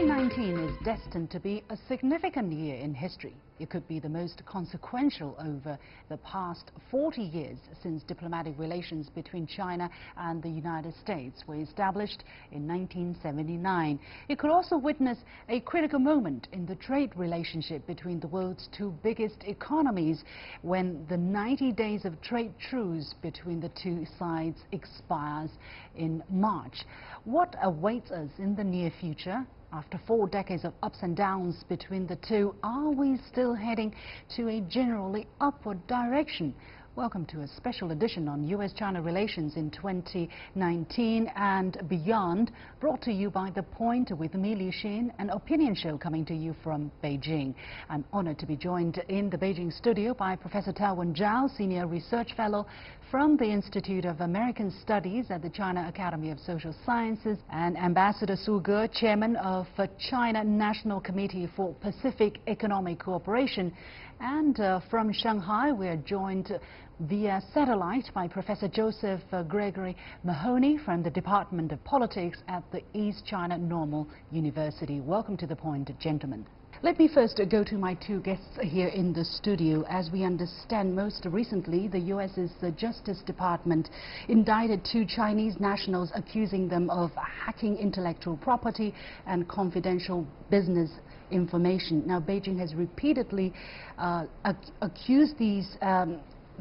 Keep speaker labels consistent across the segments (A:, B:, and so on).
A: 2019 is destined to be a significant year in history. It could be the most consequential over the past 40 years since diplomatic relations between China and the United States were established in 1979. It could also witness a critical moment in the trade relationship between the world's two biggest economies when the 90 days of trade truce between the two sides expires in March. What awaits us in the near future? After 4 decades of ups and downs between the two, are we still heading to a generally upward direction? Welcome to a special edition on U.S.-China relations in 2019 and beyond, brought to you by The Point with me, Li Xin, an opinion show coming to you from Beijing. I'm honored to be joined in the Beijing studio by Professor Tao Wenzhao, Senior Research Fellow from the Institute of American Studies at the China Academy of Social Sciences, and Ambassador Su Ge, Chairman of China National Committee for Pacific Economic Cooperation. And from Shanghai, we are joined via satellite by Professor Josef Gregory Mahoney from the Department of Politics at the East China Normal University. Welcome to The Point, gentlemen. Let me first go to my two guests here in the studio. As we understand, most recently, the U.S.'s Justice Department indicted 2 Chinese nationals, accusing them of hacking intellectual property and confidential business information. Now, Beijing has repeatedly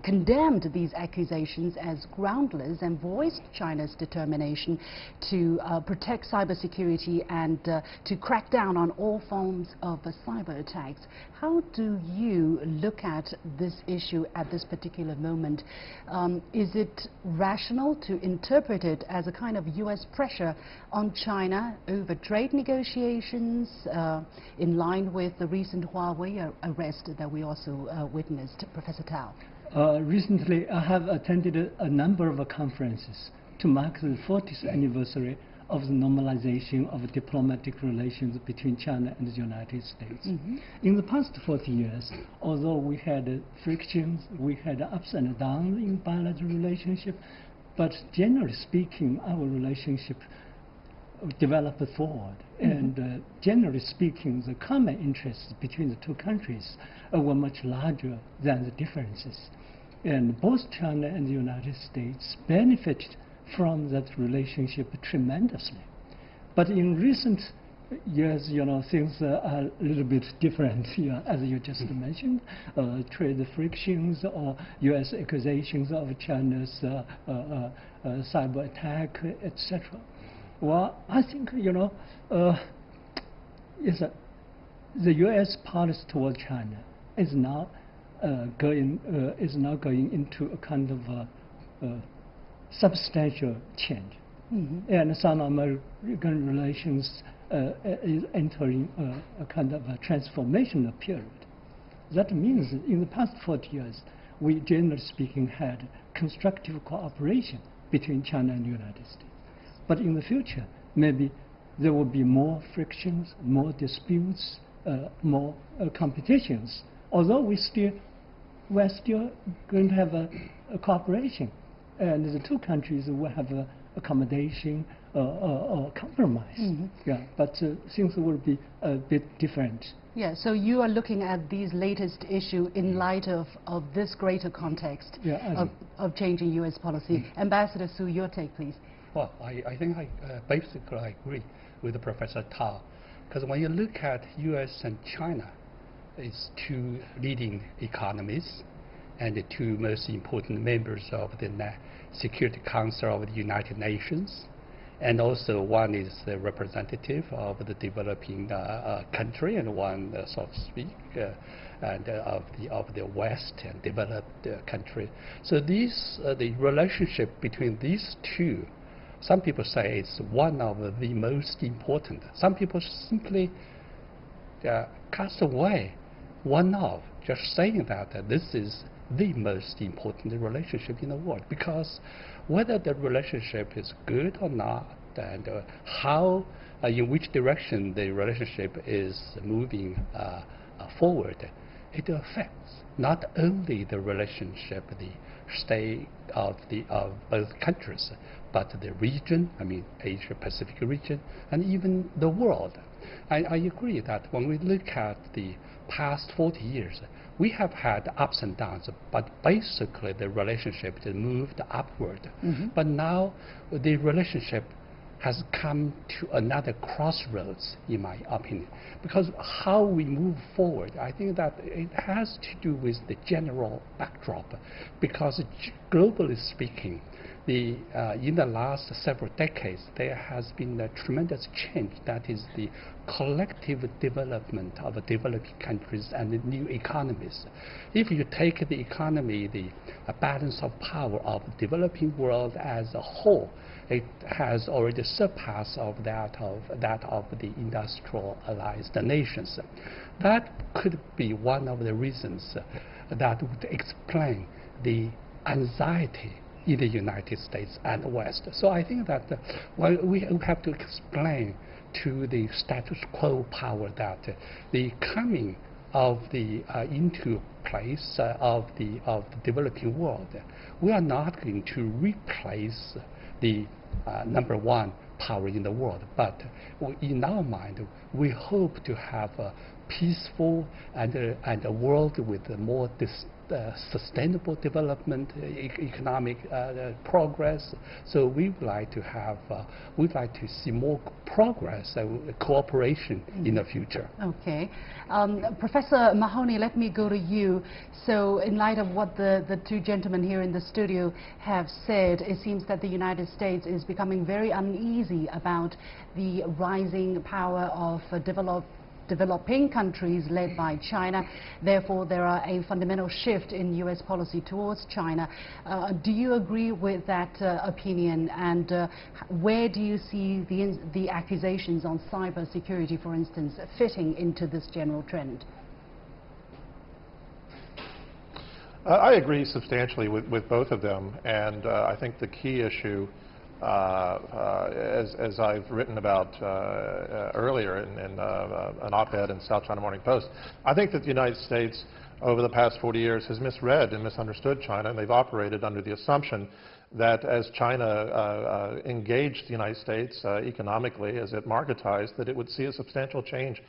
A: condemned these accusations as groundless and voiced China's determination to protect cybersecurity and to crack down on all forms of cyber attacks. How do you look at this issue at this particular moment? Is it rational to interpret it as a kind of U.S. pressure on China over trade negotiations in line with the recent Huawei arrest that we also witnessed? Professor Tao.
B: Recently, I have attended a number of conferences to mark the 40th anniversary of the normalization of diplomatic relations between China and the United States. In the past 40 years, although we had frictions, we had ups and downs in bilateral relationship, but generally speaking, our relationship developed forward. And generally speaking, the common interests between the two countries were much larger than the differences. And both China and the United States benefited from that relationship tremendously. But in recent years, things are a little bit different, as you just mentioned, trade frictions or U.S. accusations of China's cyber attack, etc. Well, I think, the U.S. policy toward China is now going into a kind of substantial change, and Sino-American relations is entering a kind of a transformational period. That means that in the past 40 years, we generally speaking had constructive cooperation between China and the United States. But in the future, maybe there will be more frictions, more disputes, more competitions. Although we're still going to have a cooperation, and the two countries will have accommodation or compromise. But things will be a bit different.
A: Yeah, so you are looking at these latest issues in light of this greater context of changing U.S. policy. Ambassador Su, your take, please.
C: Well, I think basically I agree with Professor Tao, because when you look at U.S. and China, it's 2 leading economies and the 2 most important members of the Security Council of the United Nations, and also one is the representative of the developing country, and one, so to speak, and of the West and developed country. So the relationship between these 2. Some people say it's one of the most important. Some people simply cast away one of just saying that this is the most important relationship in the world. Because whether the relationship is good or not, and how, in which direction the relationship is moving forward, it affects not only the relationship, the state of both countries, but the region, I mean Asia-Pacific region, and even the world. I agree that when we look at the past 40 years, we have had ups and downs, but basically the relationship has moved upward. But now the relationship has come to another crossroads, in my opinion, because how we move forward, I think that it has to do with the general backdrop, because globally speaking, in the last several decades, there has been a tremendous change. That is the collective development of developing countries and the new economies. If you take the economy, the balance of power of the developing world as a whole, it has already surpassed of that of the industrialized nations. That could be one of the reasons that would explain the anxiety in the United States and the West. So I think that we have to explain to the status quo power that the coming of the into place of the developing world, we are not going to replace the number one power in the world, but in our mind, we hope to have a peaceful and a world with more sustainable development, economic progress. So we would like to have, we'd like to see more progress and cooperation in the future.
A: Okay. Professor Mahoney, let me go to you. So in light of what the two gentlemen here in the studio have said, it seems that the United States is becoming very uneasy about the rising power of developing countries led by China. Therefore, there are a fundamental shift in U.S. policy towards China. Do you agree with that opinion? And where do you see the accusations on cyber security, for instance, fitting into this general trend?
D: I agree substantially with both of them, and I think the key issue, as I've written about earlier in an op-ed in South China Morning Post, I think that the United States over the past 40 years has misread and misunderstood China, and they've operated under the assumption that as China engaged the United States economically, as it marketized, that it would see a substantial change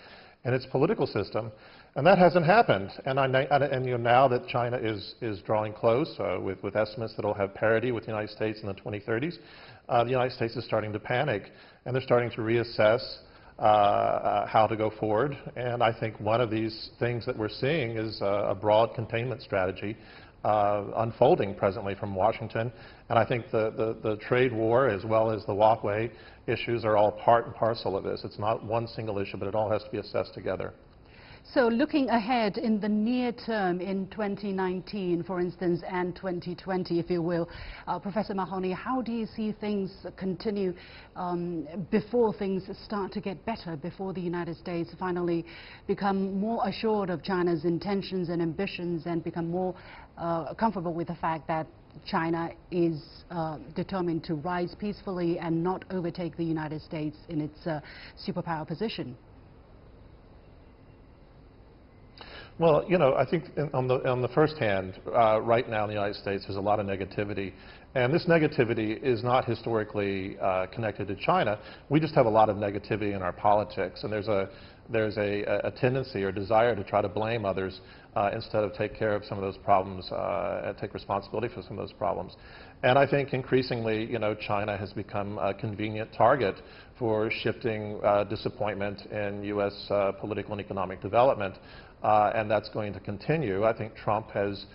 D: in its political system. And that hasn't happened. And now that China is drawing close with estimates that will have parity with the United States in the 2030s, the United States is starting to panic, and they're starting to reassess how to go forward. And I think one of these things that we're seeing is a broad containment strategy unfolding presently from Washington. And I think the trade war as well as the walkway issues are all part and parcel of this. It's not one single issue, but it all has to be assessed together.
A: So looking ahead in the near term, in 2019, for instance, and 2020, if you will, Professor Mahoney, how do you see things continue before things start to get better, before the United States finally become more assured of China's intentions and ambitions and become more comfortable with the fact that China is determined to rise peacefully and not overtake the United States in its superpower position?
D: Well, you know, I think on the first hand, right now in the United States, there's a lot of negativity. And this negativity is not historically connected to China. We just have a lot of negativity in our politics. And there's a tendency or desire to try to blame others instead of take care of some of those problems and take responsibility for some of those problems. And I think increasingly, you know, China has become a convenient target for shifting disappointment in U.S. Political and economic development. And that's going to continue. I think Trump has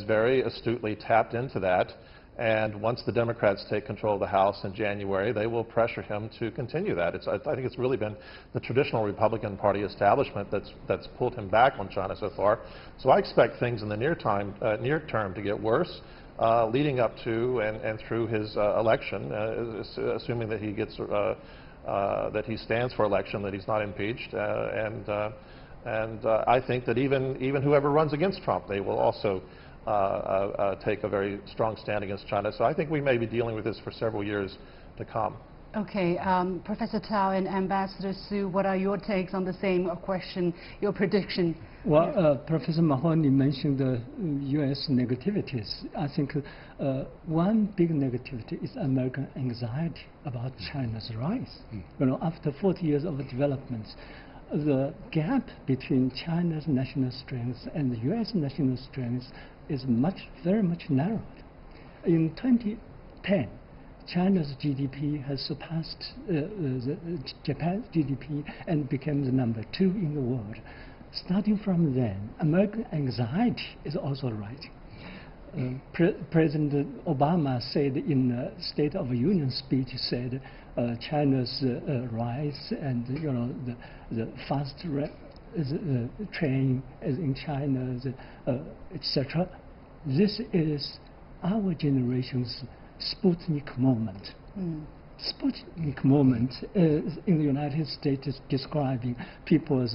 D: very astutely tapped into that. And once the Democrats take control of the House in January, they will pressure him to continue that. I think it's really been the traditional Republican Party establishment that's pulled him back on China so far. So I expect things in the near term to get worse, leading up to and through his election, assuming that he gets that he stands for election, that he's not impeached, and I think that even whoever runs against Trump, they will also take a very strong stand against China. So I think we may be dealing with this for several years to come.
A: Okay, Professor Tao and Ambassador Su, what are your takes on the same question, your prediction?
B: Well, Professor Mahoney mentioned the U.S. negativities. I think one big negativity is American anxiety about China's rise. You know, after 40 years of development, the gap between China's national strength and the U.S. national strength is very much narrowed. In 2010, China's GDP has surpassed Japan's GDP and became the number 2 in the world. Starting from then, American anxiety is also rising. President Obama said in a State of the Union speech, said China's rise and the fast train is in China, etc. This is our generation's Sputnik moment. Sputnik moment in the United States is describing people's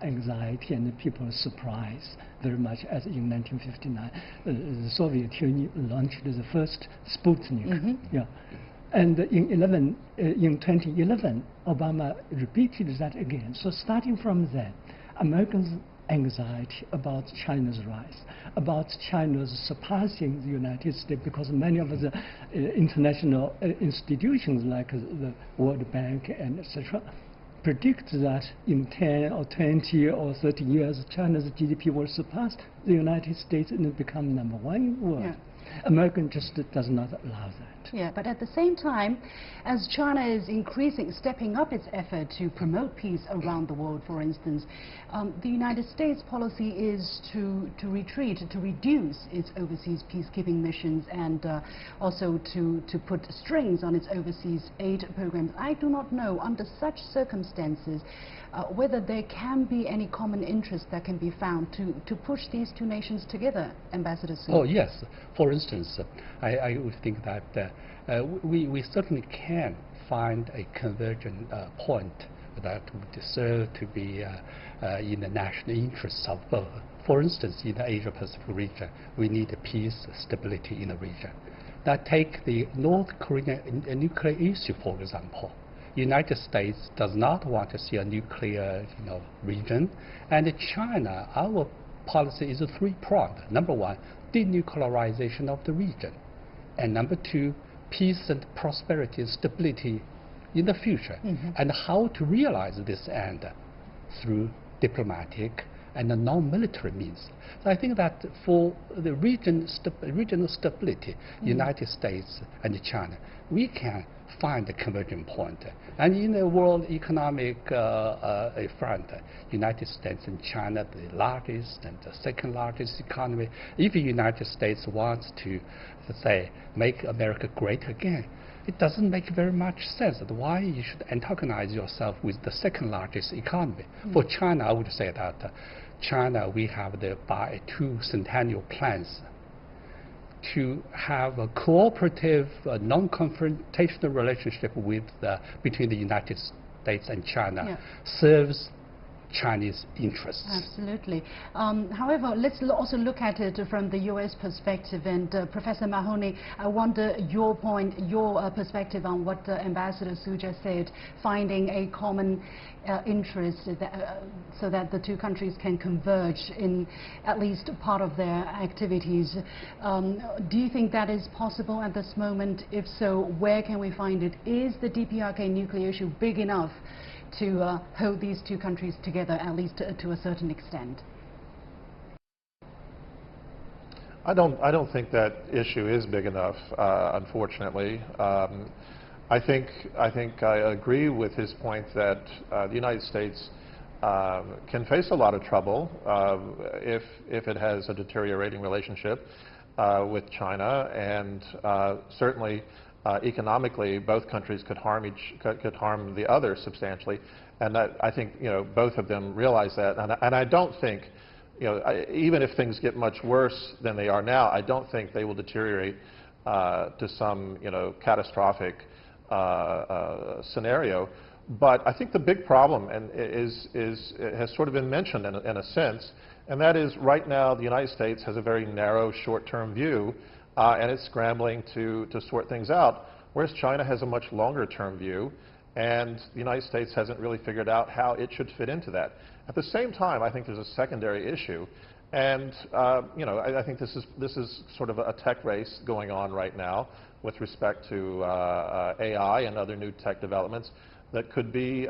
B: anxiety and people's surprise very much as in 1959. The Soviet Union launched the first Sputnik. Yeah. And in 2011, Obama repeated that again. So starting from then, Americans' anxiety about China's rise, about China's surpassing the United States, because many of the international institutions like the World Bank and etc. predict that in 10 or 20 or 30 years, China's GDP will surpass the United States and become number 1 in the world. Yeah. America just does not allow that.
A: Yeah, but at the same time, as China is stepping up its effort to promote peace around the world, for instance, the United States policy is to retreat, to reduce its overseas peacekeeping missions, and also to put strings on its overseas aid programs. I do not know, under such circumstances, whether there can be any common interest that can be found to push these two nations together, Ambassador Su.
C: Oh yes. For instance, I would think that we certainly can find a convergent point that would serve to be in the national interests of both. For instance, in the Asia-Pacific region, we need peace, stability in the region. Now take the North Korean nuclear issue, for example. United States does not want to see a nuclear region, and China, our policy is a three-pronged. Number one, denuclearization of the region, and number two, peace and prosperity and stability in the future, and how to realize this end through diplomatic and non-military means. So I think that for the regional stability, United States and China, we can find a convergent point. And in the world economic front, United States and China, the largest and the second largest economy. If the United States wants to, say, make America great again, it doesn't make very much sense that why you should antagonize yourself with the second largest economy. For China, I would say that China, we have the bicentennial plans to have a cooperative, non-confrontational relationship with between the United States and China serves Chinese interests.
A: Absolutely. However, let's also look at it from the U.S. perspective. And Professor Mahoney, I wonder your perspective on what Ambassador Su just said, finding a common interest so that the two countries can converge in at least part of their activities. Do you think that is possible at this moment? If so, where can we find it? Is the DPRK nuclear issue big enough to hold these two countries together, at least to a certain extent?
D: I don't think that issue is big enough, unfortunately. I think I agree with his point that the United States can face a lot of trouble if it has a deteriorating relationship with China, and certainly economically, both countries could harm the other substantially, and that I think both of them realize that. And I don't think even if things get much worse than they are now, I don't think they will deteriorate to some catastrophic scenario. But I think the big problem has sort of been mentioned in a sense, and that is right now the United States has a very narrow short-term view. And it's scrambling to sort things out. whereas China has a much longer-term view, and the United States hasn't really figured out how it should fit into that. At the same time, I think there's a secondary issue, and you know, I think this is sort of a tech race going on right now with respect to AI and other new tech developments that could be, you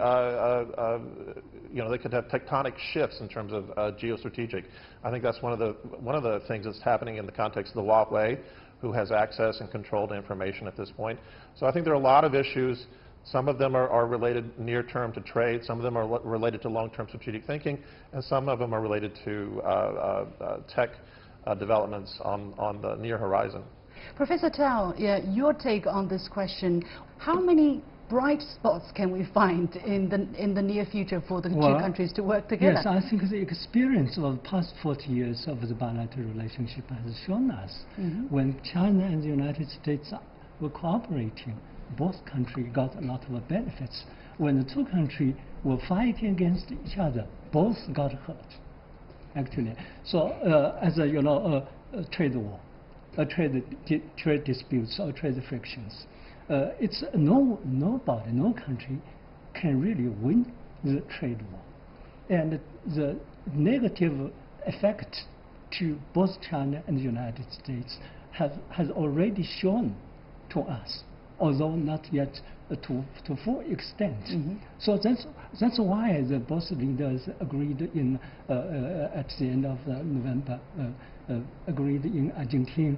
D: know, they could have tectonic shifts in terms of geostrategic. I think that's one of the things that's happening in the context of the Huawei, who has access and control to information at this point. So I think there are a lot of issues. Some of them are related near-term to trade, some of them are related to long-term strategic thinking, and some of them are related to tech developments on the near horizon.
A: Professor Tao, your take on this question, how many bright spots can we find in the near future for the two countries to work together?
B: Yes, I think the experience of the past 40 years of the bilateral relationship has shown us when China and the United States were cooperating, both countries got a lot of benefits. When the two countries were fighting against each other, both got hurt, actually. So as a, you know, a trade war, trade disputes or trade frictions, it's nobody, no country can really win the trade war. And the negative effect to both China and the United States has already shown to us, although not yet to full extent. So that's why both leaders agreed in at the end of November, agreed in Argentina.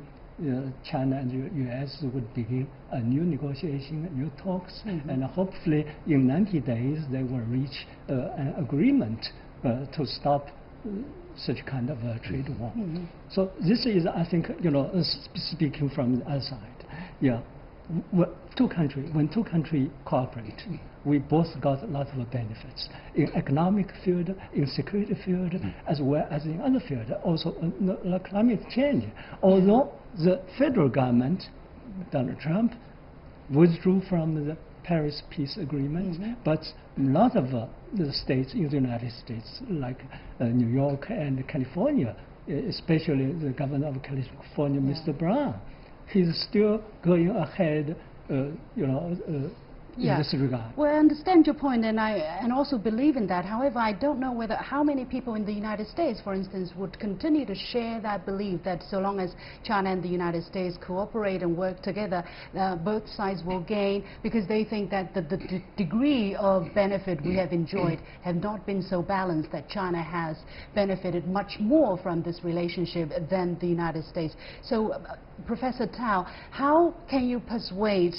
B: China and the U.S. would begin a new negotiation, new talks, and hopefully in 90 days they will reach an agreement to stop such kind of a trade war. So this is, I think, you know, speaking from the other side, yeah. When two countries cooperate, we both got a lot of benefits in economic field, in security field, as well as in other field, also climate change. Although the federal government, Donald Trump, withdrew from the Paris Peace Agreement, but a lot of the states in the United States, like New York and California, especially the governor of California, Mr. Brown, he's still going ahead, you know, in this regard.
A: Well, I understand your point, and I also believe in that. However, I don't know whether how many people in the United States, for instance, would continue to share that belief that so long as China and the United States cooperate and work together, both sides will gain, because they think that the degree of benefit we have enjoyed have not been so balanced, that China has benefited much more from this relationship than the United States. So, Professor Tao, how can you persuade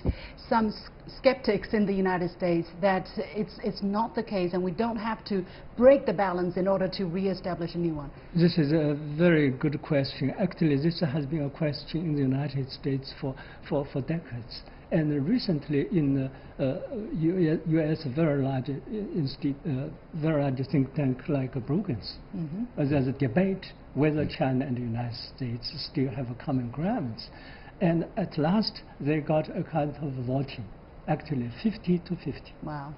A: some skeptics in the United States that it's not the case and we don't have to break the balance in order to re-establish a new one?
B: This is a very good question. Actually, this has been a question in the United States for decades. And recently in U.S. very large think tank like Brookings, there's a debate whether China and the United States still have a common ground. And at last, they got a kind of voting, actually 50 to 50.
A: Wow.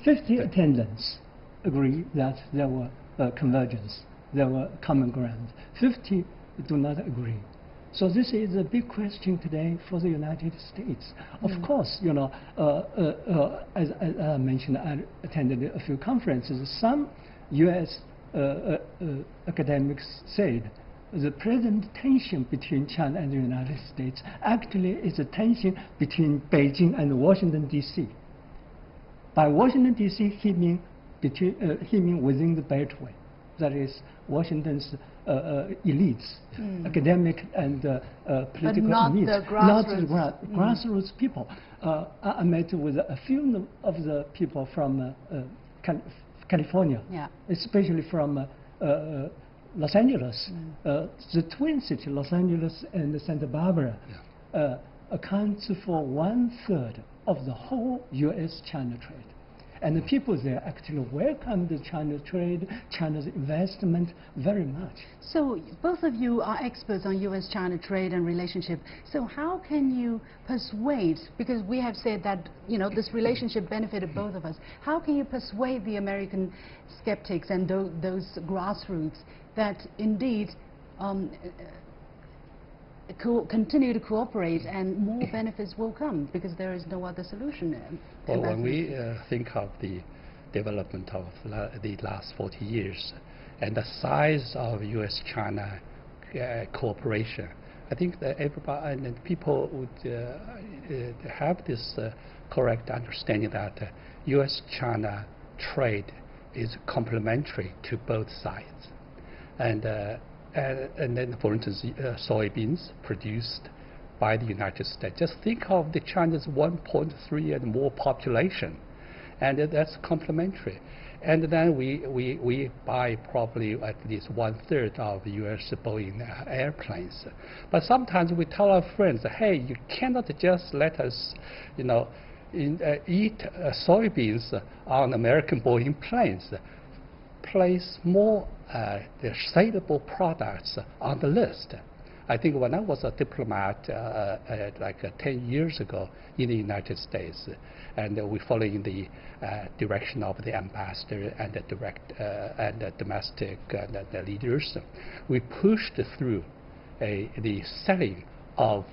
B: 50 attendants agree that there were convergence, there were common ground. 50 do not agree. So this is a big question today for the United States. Of course, you know, as I mentioned, I attended a few conferences. Some U.S. Academics said the present tension between China and the United States actually is a tension between Beijing and Washington, D.C. By Washington, D.C., he means within the Beltway. That is Washington's elites, academic and political elites,
A: not the
B: grassroots people. I met with a few of the people from California, especially from Los Angeles. The twin city, Los Angeles and Santa Barbara, accounts for 1/3 of the whole U.S.-China trade. And the people there actually welcome the China trade, China's investment very much.
A: So both of you are experts on U.S.-China trade and relationship. So how can you persuade, because we have said that, you know, this relationship benefited both of us, how can you persuade the American skeptics and those grassroots that indeed continue to cooperate and more benefits will come because there is no other solution.
C: Well, when we think of the development of the last 40 years and the size of U.S.-China cooperation, I think that everybody and people would have this correct understanding that U.S.-China trade is complementary to both sides. And then, for instance, soybeans produced by the United States. Just think of the China's 1.3 and more population, and that's complementary. And then we buy probably at least 1/3 of U.S. Boeing airplanes. But sometimes we tell our friends, hey, you cannot just let us, eat soybeans on American Boeing planes. Place more the saleable products on the list. I think when I was a diplomat like 10 years ago in the United States, and we following the direction of the ambassador and the domestic the leaders, we pushed through the selling of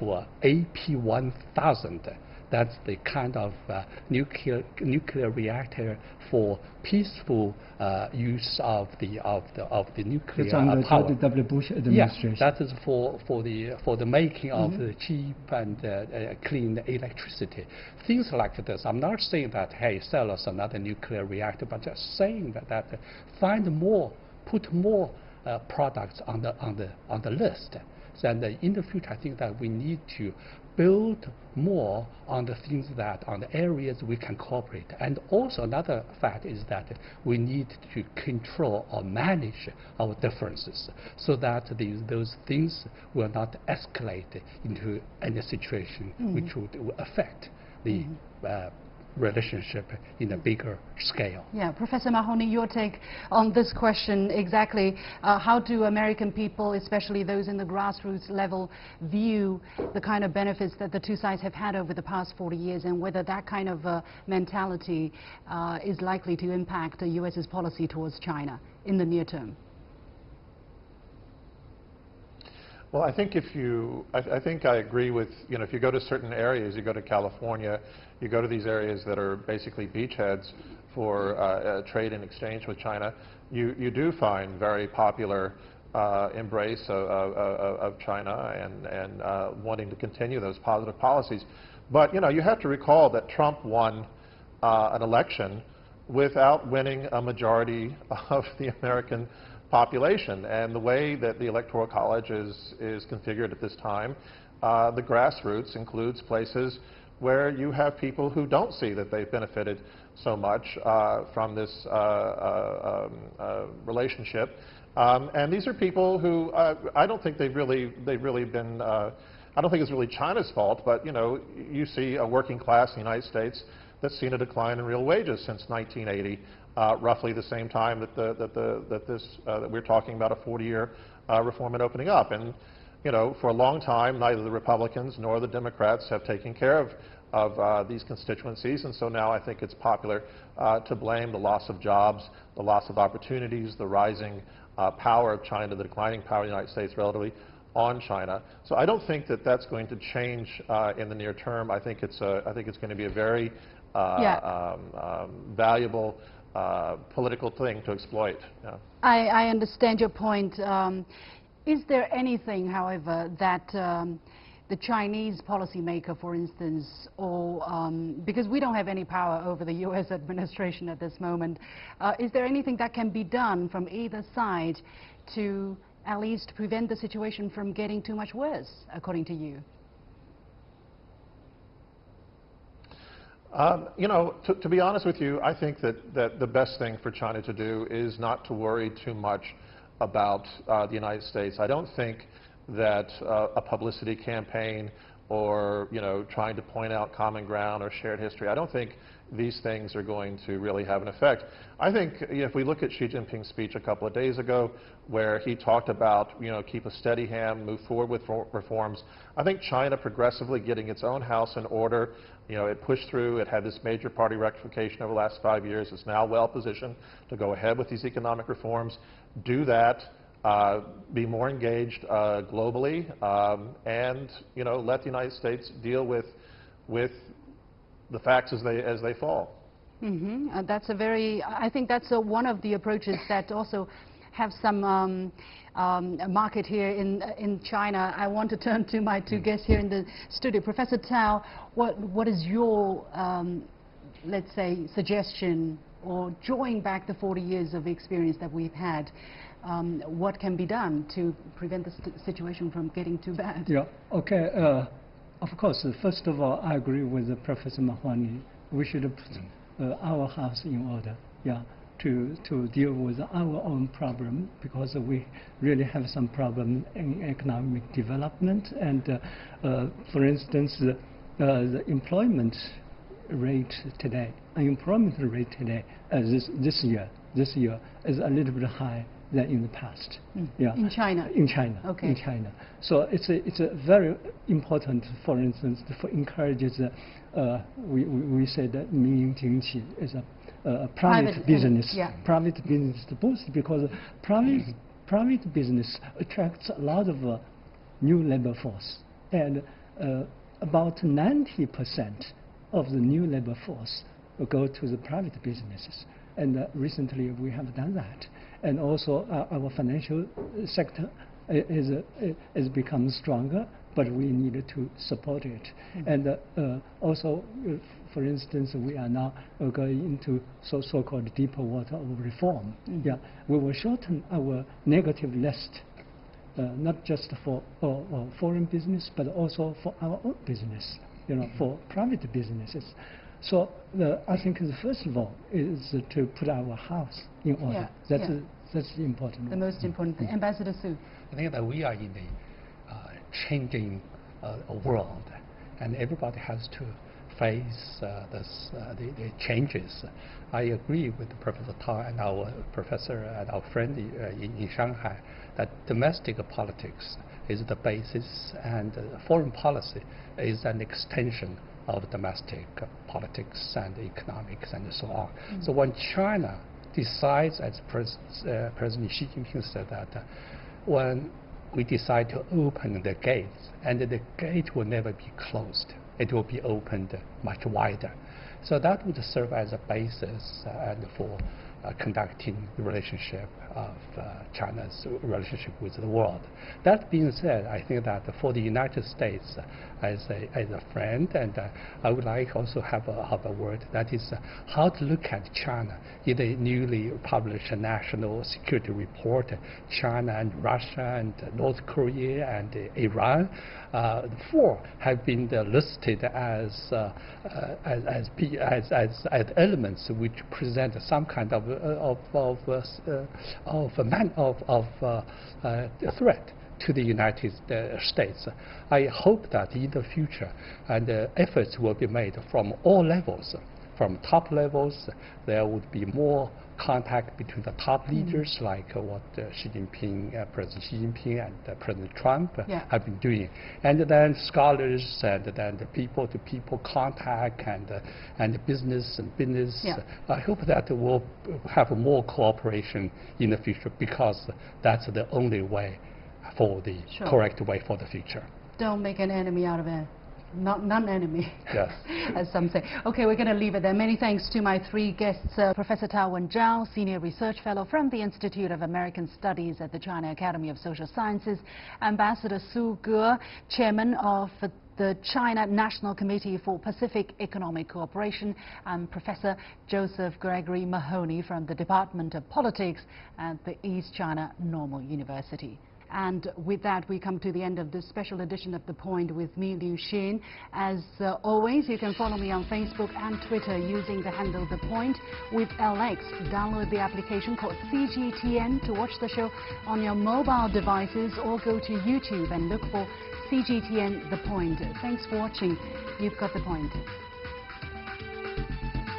C: AP-1000. That's the kind of nuclear reactor for peaceful use of the nuclear
B: it's under
C: power.
B: the W. Bush administration.
C: Yeah, that is for the making of the cheap and clean electricity. Things like this. I'm not saying that hey, sell us another nuclear reactor, but just saying that put more products on the list. And in the future, I think that we need to build more on the things on the areas we can cooperate. And also another fact is that we need to control or manage our differences so that those things will not escalate into any situation which would affect the relationship in a bigger scale.
A: Yeah, Professor Mahoney, your take on this question exactly. How do American people, especially those in the grassroots level, view the kind of benefits that the two sides have had over the past 40 years and whether that kind of mentality is likely to impact the U.S.'s policy towards China in the near term?
D: Well, I think I think I agree with, if you go to certain areas, you go to California, you go to these areas that are basically beachheads for trade and exchange with China, you do find very popular embrace of China and wanting to continue those positive policies. But, you have to recall that Trump won an election without winning a majority of the American population. And the way that the Electoral College is configured at this time, the grassroots includes places where you have people who don't see that they've benefited so much from this relationship. And these are people who I don't think they've really been, I don't think it's really China's fault, but you see a working class in the United States that's seen a decline in real wages since 1980. Roughly the same time that we're talking about a 40-year reform and opening up. And for a long time, neither the Republicans nor the Democrats have taken care of these constituencies, and so now I think it's popular to blame the loss of jobs, the loss of opportunities, the rising power of China, the declining power of the United States relatively on China. So I don't think that that's going to change in the near term. I think it's going to be a very valuable political thing to exploit. Yeah.
A: I understand your point. Is there anything, however, that the Chinese policymaker, for instance, or because we don't have any power over the U.S. administration at this moment, is there anything that can be done from either side to at least prevent the situation from getting too much worse, according to you?
D: To be honest with you, I think that the best thing for China to do is not to worry too much about the United States. I don't think that a publicity campaign or trying to point out common ground or shared history, I don't think these things are going to really have an effect. I think if we look at Xi Jinping's speech a couple of days ago where he talked about keep a steady hand, move forward with reforms, I think China progressively getting its own house in order, it pushed through, it had this major party rectification over the last 5 years, it's now well positioned to go ahead with these economic reforms, do that, be more engaged globally, and let the United States deal with the facts as they fall.
A: Mm-hmm. That's a very. I think that's one of the approaches that also have some market here in China. I want to turn to my two guests here in the studio. Professor Tao, what is your let's say suggestion, or drawing back the 40 years of experience that we've had? What can be done to prevent the situation from getting too bad?
B: Yeah. Okay. Of course. First of all, I agree with Professor Mahoney. We should put our house in order. Yeah. To deal with our own problem, because we really have some problem in economic development. And for instance, the unemployment rate today this year is a little bit high than in the past. Yeah.
A: In China?
B: In China.
A: Okay.
B: In China. So it's a very important, for instance, for encourages, we say that 民营经济 is a private business. Private business to boost, because private business attracts a lot of new labor force, and about 90% of the new labor force will go to the private businesses. And recently we have done that. And also our financial sector is become stronger, but we need to support it. And also, for instance, we are now going into so-called deeper water of reform. Yeah, we will shorten our negative list, not just for foreign business, but also for our own business, for private businesses. So I think the first of all is to put our house in order. That's the important.
A: The most important thing. Ambassador Su.
C: I think that we are in a changing world, and everybody has to face the changes. I agree with Professor Tao and our professor and our friend in Shanghai that domestic politics is the basis, and foreign policy is an extension of domestic politics and economics and so on. So when China decides, as President Xi Jinping said, that when we decide to open the gates, and the gate will never be closed, it will be opened much wider. So that would serve as a basis and for conducting the relationship of China's relationship with the world. That being said, I think that for the United States as a friend, and I would like also have a word, that is how to look at China in the newly published National Security Report. China and Russia and North Korea and Iran, the four have been listed as elements which present some kind of threat to the United States. I hope that in the future, and efforts will be made from all levels. From top levels, there would be more contact between the top leaders, like what President Xi Jinping and President Trump have been doing, and then scholars, and then the people-to-people contact, and business. I hope that we'll have more cooperation in the future, because that's the only way for the correct way for the future.
A: Don't make an enemy out of it. Non-enemy,
C: yes,
A: as some say. Okay, we're going to leave it there. Many thanks to my three guests, Professor Tao Wenzhao, Senior Research Fellow from the Institute of American Studies at the China Academy of Social Sciences, Ambassador Su Ge, Chairman of the China National Committee for Pacific Economic Cooperation, and Professor Josef Gregory Mahoney from the Department of Politics at the East China Normal University. And with that, we come to the end of this special edition of The Point with me, Liu Xin. As always, you can follow me on Facebook and Twitter using the handle The Point with LX. Download the application called CGTN to watch the show on your mobile devices, or go to YouTube and look for CGTN The Point. Thanks for watching. You've got The Point.